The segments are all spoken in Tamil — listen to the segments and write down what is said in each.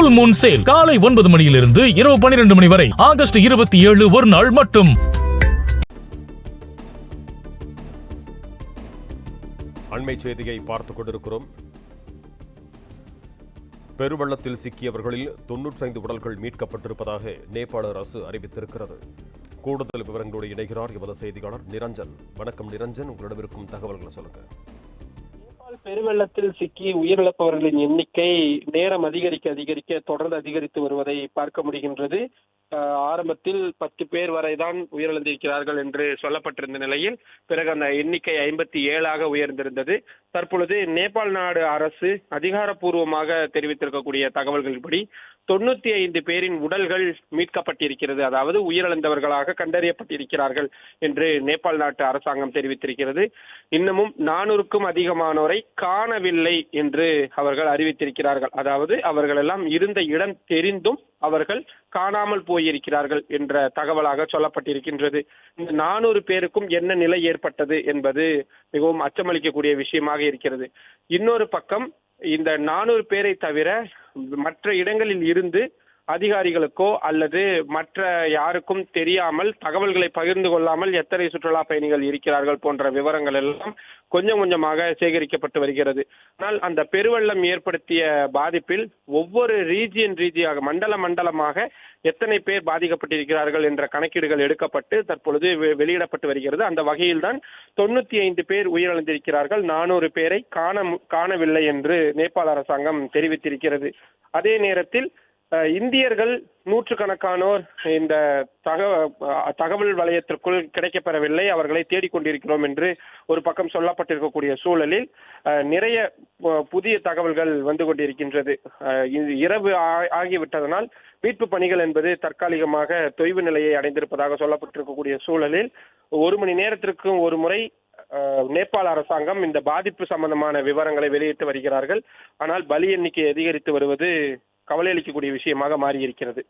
ஃபுல் மூன் சேல் காலை 9 மணியிலிருந்து இரவு 12 மணி வரை ஆகஸ்ட் 27 ஒரு நாள் மட்டும். அண்மை செய்தியை பார்த்துக் கொண்டிருக்கிறோம். பெருவெள்ளத்தில் சிக்கியவர்களில் 95 உடல்கள் மீட்கப்பட்டிருப்பதாக நேபாள அரசு அறிவித்திருக்கிறது. கூடுதல் விவரங்களோடு இணைகிறார் எமது செய்தியாளர் நிரஞ்சன். வணக்கம் நிரஞ்சன், உங்களிடம் இருக்கும் தகவல்களை சொல்லுங்க. பெருவெள்ளத்தில் சிக்கி உயிரிழப்பவர்களின் எண்ணிக்கை நேரம் அதிகரிக்க தொடர்ந்து அதிகரித்து வருவதை பார்க்க முடிகின்றது. ஆரம்பத்தில் 10 பேர் வரைதான் உயிரிழந்திருக்கிறார்கள் என்று சொல்லப்பட்டிருந்த நிலையில் பிறகு அந்த எண்ணிக்கை 57ஆக உயர்ந்திருந்தது. தற்பொழுது நேபாள் நாடு அரசு அதிகாரப்பூர்வமாக தெரிவித்திருக்கக்கூடிய தகவல்களின்படி 95 பேரின் உடல்கள் மீட்கப்பட்டிருக்கிறது, அதாவது உயிரிழந்தவர்களாக கண்டறியப்பட்டிருக்கிறார்கள் என்று நேபாள் நாட்டு அரசாங்கம் தெரிவித்திருக்கிறது. இன்னமும் 400க்கும் அதிகமானோரை காணவில்லை என்று அவர்கள் அறிவித்திருக்கிறார்கள். அதாவது அவர்கள் எல்லாம் இருந்த இடம் தெரிந்தும் அவர்கள் காணாமல் போயிருக்கிறார்கள் என்ற தகவலாக சொல்லப்பட்டிருக்கின்றது. இந்த 400 பேருக்கும் என்ன நிலை ஏற்பட்டது என்பது மிகவும் அச்சமளிக்கக்கூடிய விஷயமாக இருக்கிறது. இன்னொரு பக்கம் இந்த 400 பேரை தவிர மற்ற இடங்களில் இருந்து அதிகாரிகளுக்கோ அல்லது மற்ற யாருக்கும் தெரியாமல் தகவல்களை பகிர்ந்து கொள்ளாமல் எத்தனை சுற்றுலா பயணிகள் இருக்கிறார்கள் போன்ற விவரங்கள் எல்லாம் கொஞ்சம் கொஞ்சமாக சேகரிக்கப்பட்டு வருகிறது. ஆனால் அந்த பெருவெள்ளம் ஏற்படுத்திய பாதிப்பில் ஒவ்வொரு ரீஜியாக மண்டலமாக எத்தனை பேர் பாதிக்கப்பட்டிருக்கிறார்கள் என்ற கணக்கீடுகள் எடுக்கப்பட்டு தற்பொழுது வெளியிடப்பட்டு வருகிறது. அந்த வகையில்தான் 95 பேர் உயிரிழந்திருக்கிறார்கள், 400 பேரை காணவில்லை என்று நேபாள அரசாங்கம் தெரிவித்திருக்கிறது. அதே நேரத்தில் இந்தியர்கள் நூற்றுக்கணக்கானோர் இந்த தகவல் வலயத்திற்குள் கிடைக்கப்பெறவில்லை, அவர்களை தேடிக்கொண்டிருக்கிறோம் என்று ஒரு பக்கம் சொல்லப்பட்டிருக்கக்கூடிய சூழலில் நிறைய புதிய தகவல்கள் வந்து கொண்டிருக்கின்றது. இரவு ஆகிவிட்டதனால் மீட்பு பணிகள் என்பது தற்காலிகமாக தொய்வு நிலையை அடைந்திருப்பதாக சொல்லப்பட்டிருக்கக்கூடிய சூழலில் 1 மணி நேரத்திற்கு ஒரு முறை நேபாள அரசாங்கம் இந்த பாதிப்பு சம்பந்தமான விவரங்களை வெளியிட்டு வருகிறார்கள். ஆனால் பலி எண்ணிக்கை அதிகரித்து வருவது கவலை அளிக்கக்கூடிய விஷயமாக மாறியிருக்கிறது.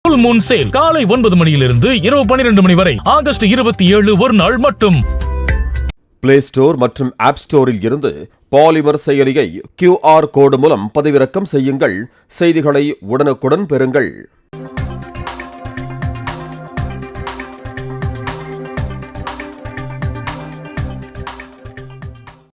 ஃபுல் மூன் சேல் காலை 9 மணியிலிருந்து இரவு 12 மணி வரை ஆகஸ்ட் 27 ஒரு நாள் மட்டும். பிளே ஸ்டோர் மற்றும் ஆப் ஸ்டோரில் இருந்து பாலிமர் செயலியை QR கோடு மூலம் பதிவிறக்கம் செய்யுங்கள். செய்திகளை உடனுக்குடன் பெறுங்கள்.